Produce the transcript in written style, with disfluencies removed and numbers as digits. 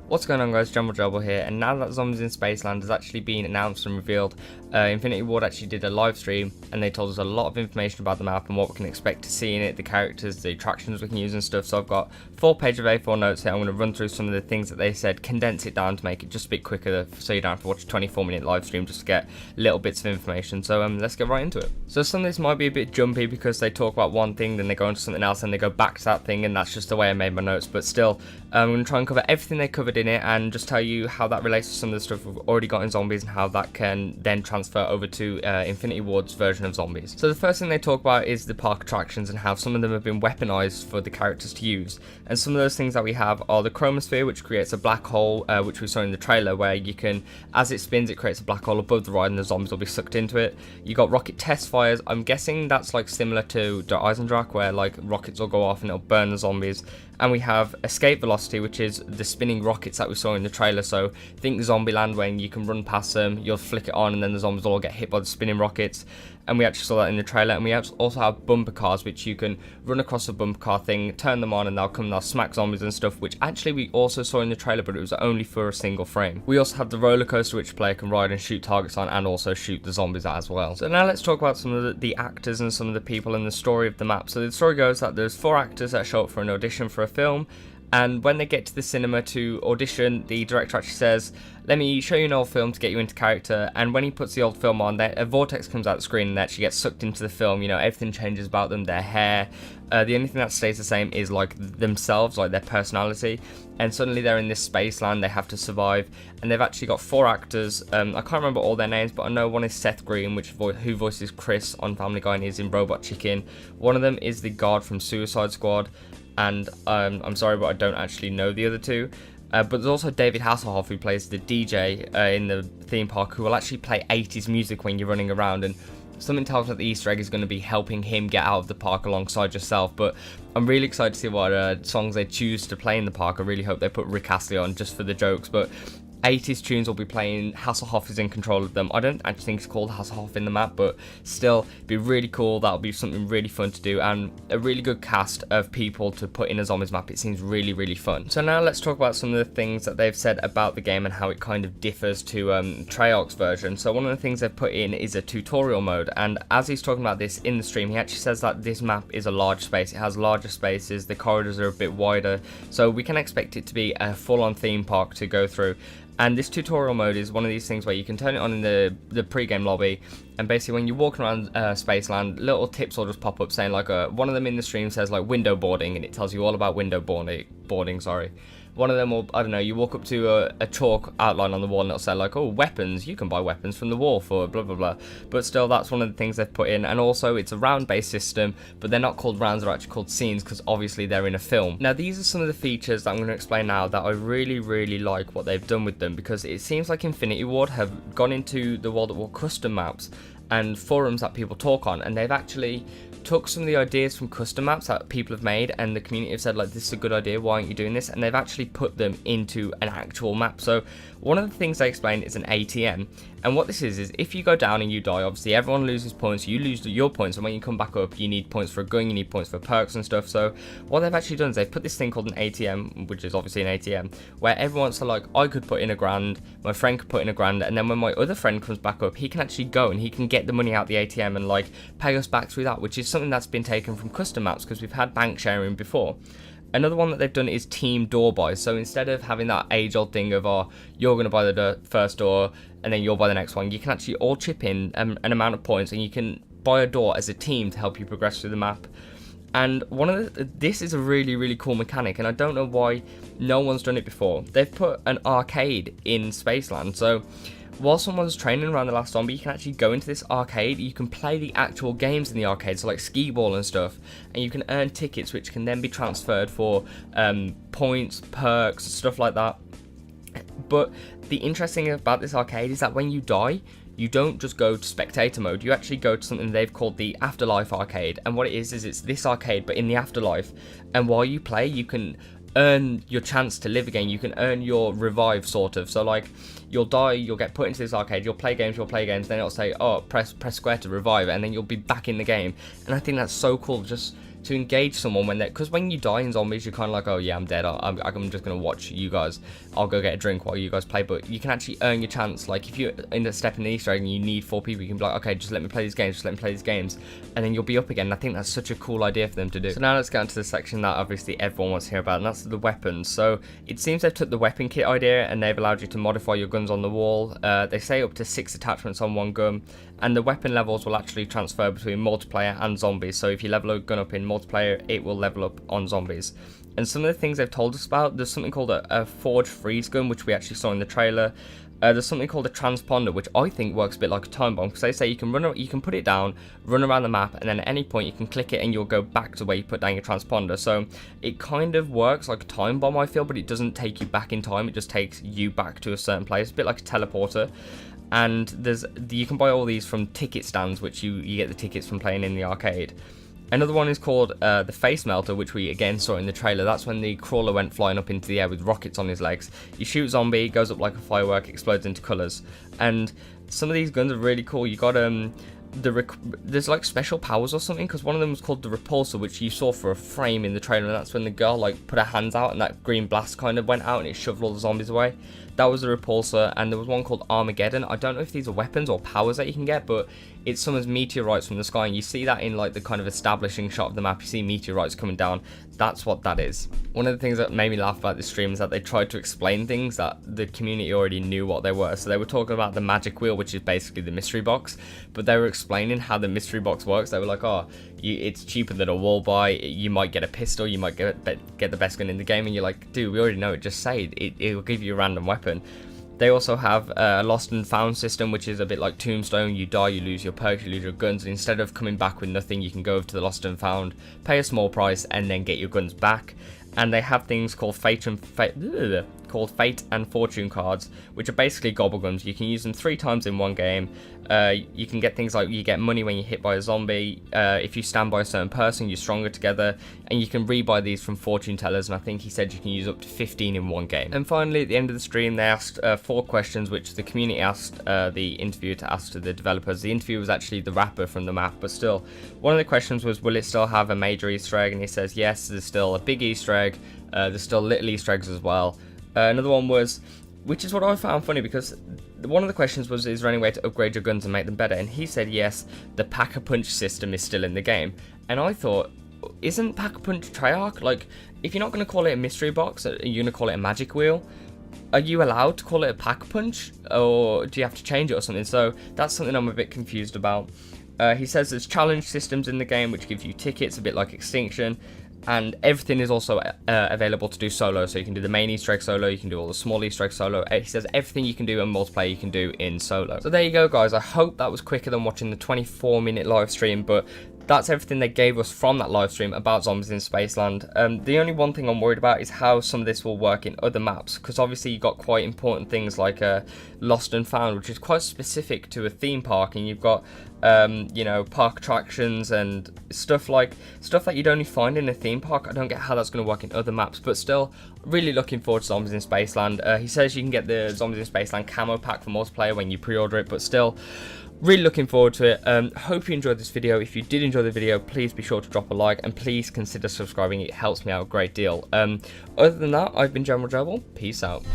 What's going on, guys? GeneralGerbil here, and now that Zombies in Spaceland has actually been announced and revealed, Infinity Ward actually did a live stream and they told us a lot of information about the map and what we can expect to see in it, the characters, the attractions we can use and stuff. So I've got 4 pages of A4 notes here. I'm going to run through some of the things that they said, condense it down to make it just a bit quicker so you don't have to watch a 24-minute live stream just to get little bits of information. So let's get right into it. So some of this might be a bit jumpy because they talk about one thing, then they go into something else, and they go back to that thing, and that's just the way I made my notes. But still, I'm going to try and cover everything they covered in it and just tell you how that relates to some of the stuff we've already got in Zombies and how that can then transfer over to Infinity Ward's version of Zombies. So the first thing they talk about is the park attractions and how some of them have been weaponized for the characters to use. And some of those things that we have are the chromosphere, which creates a black hole, which we saw in the trailer, where you can, as it spins, it creates a black hole above the ride and the zombies will be sucked into it. You got rocket test fires. I'm guessing that's like similar to Der Eisendrache, where like rockets will go off and it'll burn the zombies. And we have escape velocity, which is the spinning rockets that we saw in the trailer. So think Zombieland, when you can run past them, you'll flick it on and then the zombies will all get hit by the spinning rockets. And we actually saw that in the trailer. And we also have bumper cars, which you can run across a bumper car thing, turn them on, and they'll come and they'll smack zombies and stuff, which actually we also saw in the trailer, but it was only for a single frame. We also have the roller coaster, which player can ride and shoot targets on, and also shoot the zombies at as well. So now let's talk about some of the actors and some of the people in the story of the map. So the story goes that there's 4 actors that show up for an audition for a film. And when they get to the cinema to audition, the director actually says, "Let me show you an old film to get you into character." And when he puts the old film on, a vortex comes out the screen and they actually get sucked into the film. You know, everything changes about them, their hair. The only thing that stays the same is like themselves, like their personality. And suddenly they're in this Spaceland, they have to survive. And they've actually got 4 actors. I can't remember all their names, but I know one is Seth Green, who voices Chris on Family Guy and is in Robot Chicken. One of them is the guard from Suicide Squad. And I'm sorry, but I don't actually know the other 2. But there's also David Hasselhoff, who plays the DJ in the theme park, who will actually play 80s music when you're running around. And something tells me that the Easter egg is going to be helping him get out of the park alongside yourself. But I'm really excited to see what songs they choose to play in the park. I really hope they put Rick Astley on just for the jokes. But 80s tunes will be playing. Hasselhoff is in control of them. I don't actually think it's called Hasselhoff in the map, but still, it'd be really cool. That'll be something really fun to do, and a really good cast of people to put in a Zombies map. It seems really, really fun. So now let's talk about some of the things that they've said about the game and how it kind of differs to Treyarch's version. So one of the things they've put in is a tutorial mode, and as he's talking about this in the stream, he actually says that this map is a large space. It has larger spaces, the corridors are a bit wider, so we can expect it to be a full-on theme park to go through. And this tutorial mode is one of these things where you can turn it on in the pre-game lobby, and basically when you're walking around Spaceland, little tips will just pop up saying like, one of them in the stream says like window boarding, and it tells you all about window boarding, sorry. One of them will, I don't know, you walk up to a chalk outline on the wall and it'll say like, oh, weapons, you can buy weapons from the wall for blah blah blah. But still, that's one of the things they've put in. And also it's a round based system, but they're not called rounds, they're actually called scenes, because obviously they're in a film. Now these are some of the features that I'm going to explain now that I really, really like what they've done with them, because it seems like Infinity Ward have gone into the World at War custom maps and forums that people talk on, and they've actually took some of the ideas from custom maps that people have made, and the community have said like, this is a good idea, why aren't you doing this? And they've actually put them into an actual map. So one of the things they explain is an ATM, and what this is if you go down and you die, obviously everyone loses points, you lose your points, and when you come back up you need points for a gun, you need points for perks and stuff. So what they've actually done is they've put this thing called an ATM, which is obviously an ATM, where everyone's like, I could put in £1,000, my friend could put in £1,000, and then when my other friend comes back up, he can actually go and he can get the money out the ATM and like pay us back through that, which is something that's been taken from custom maps because we've had bank sharing before. Another one that they've done is team door buys. So instead of having that age-old thing of, you're going to buy the first door and then you'll buy the next one, you can actually all chip in an amount of points and you can buy a door as a team to help you progress through the map. And this is a really, really cool mechanic, and I don't know why no one's done it before. They've put an arcade in Spaceland, so while someone's training around the last zombie, you can actually go into this arcade, you can play the actual games in the arcade, so like skee ball and stuff, and you can earn tickets which can then be transferred for points, perks, stuff like that. But the interesting thing about this arcade is that when you die, you don't just go to spectator mode, you actually go to something they've called the Afterlife arcade, and what it is it's this arcade but in the afterlife, and while you play you can earn your chance to live again, you can earn your revive sort of. So like, you'll die, you'll get put into this arcade, you'll play games, then it'll say, oh, press square to revive, and then you'll be back in the game. And I think that's so cool, just to engage someone when they're, because when you die in zombies, you're kind of like, oh yeah, I'm dead, I'm just gonna watch you guys, I'll go get a drink while you guys play. But you can actually earn your chance. Like if you end up stepping in Easter egg and you need 4 people, you can be like, okay, just let me play these games, and then you'll be up again. And I think that's such a cool idea for them to do. So now let's get into the section that obviously everyone wants to hear about, and that's the weapons. So it seems they've took the weapon kit idea and they've allowed you to modify your guns on the wall. They say up to 6 attachments on one gun, and the weapon levels will actually transfer between multiplayer and zombies. So if you level a gun up in multiplayer, it will level up on zombies. And some of the things they've told us about, there's something called a forge freeze gun, which we actually saw in the trailer. There's something called a transponder, which I think works a bit like a time bomb, because they say you can put it down, run around the map, and then at any point you can click it and you'll go back to where you put down your transponder. So it kind of works like a time bomb, I feel, but it doesn't take you back in time. It just takes you back to a certain place, a bit like a teleporter. And you can buy all these from ticket stands, which you get the tickets from playing in the arcade. Another one is called the face melter, which we again saw in the trailer. That's when the crawler went flying up into the air with rockets on his legs. You shoot zombie, goes up like a firework, explodes into colours. And some of these guns are really cool. You got there's like special powers or something, because one of them was called the repulsor, which you saw for a frame in the trailer, and that's when the girl like put her hands out and that green blast kind of went out and it shoved all the zombies away. That was the repulsor. And there was one called Armageddon. I don't know if these are weapons or powers that you can get, but it summons meteorites from the sky, and you see that in like the kind of establishing shot of the map. You see meteorites coming down. That's what that is. One of the things that made me laugh about this stream is that they tried to explain things that the community already knew what they were. So they were talking about the magic wheel, which is basically the mystery box, but they were explaining how the mystery box works. They were like, oh, it's cheaper than a wall buy, you might get a pistol, you might get the best gun in the game, and you're like, dude, we already know it, just say it will give you a random weapon. They also have a lost and found system, which is a bit like Tombstone. You die, you lose your perks, you lose your guns, and instead of coming back with nothing, you can go over to the lost and found, pay a small price, and then get your guns back. And they have things called Fate and Fortune cards, which are basically gobble guns. You can use them 3 times in one game. You can get things like you get money when you're hit by a zombie. If you stand by a certain person, you're stronger together. And you can rebuy these from fortune tellers, and I think he said you can use up to 15 in one game. And finally, at the end of the stream, they asked 4 questions, which the community asked the interviewer to ask to the developers. The interviewer was actually the rapper from the map, but still, one of the questions was, will it still have a major Easter egg? And he says, yes, there's still a big Easter egg. There's still little Easter eggs as well. Another one was, which is what I found funny, because one of the questions was, is there any way to upgrade your guns and make them better? And he said, yes, the Pack-a-Punch system is still in the game. And I thought, isn't Pack-a-Punch Treyarch? Like, if you're not going to call it a mystery box, are you going to call it a magic wheel? Are you allowed to call it a Pack-a-Punch? Or do you have to change it or something? So that's something I'm a bit confused about. He says there's challenge systems in the game, which give you tickets, a bit like Extinction. And everything is also available to do solo, so you can do the main Easter egg solo, you can do all the small Easter egg solo. He says everything you can do in multiplayer you can do in solo. So there you go, guys. I hope that was quicker than watching the 24-minute live stream, but that's everything they gave us from that live stream about zombies in Spaceland. The only one thing I'm worried about is how some of this will work in other maps, because obviously you've got quite important things like Lost and Found, which is quite specific to a theme park, and you've got you know, park attractions and stuff that you'd only find in a theme park. I don't get how that's going to work in other maps, but still, really looking forward to Zombies in Spaceland. He says you can get the Zombies in Spaceland camo pack for multiplayer when you pre-order it, but still, really looking forward to it. Hope you enjoyed this video. If you did enjoy the video, please be sure to drop a like, and please consider subscribing. It helps me out a great deal. Other than that, I've been GeneralGerbil. Peace out.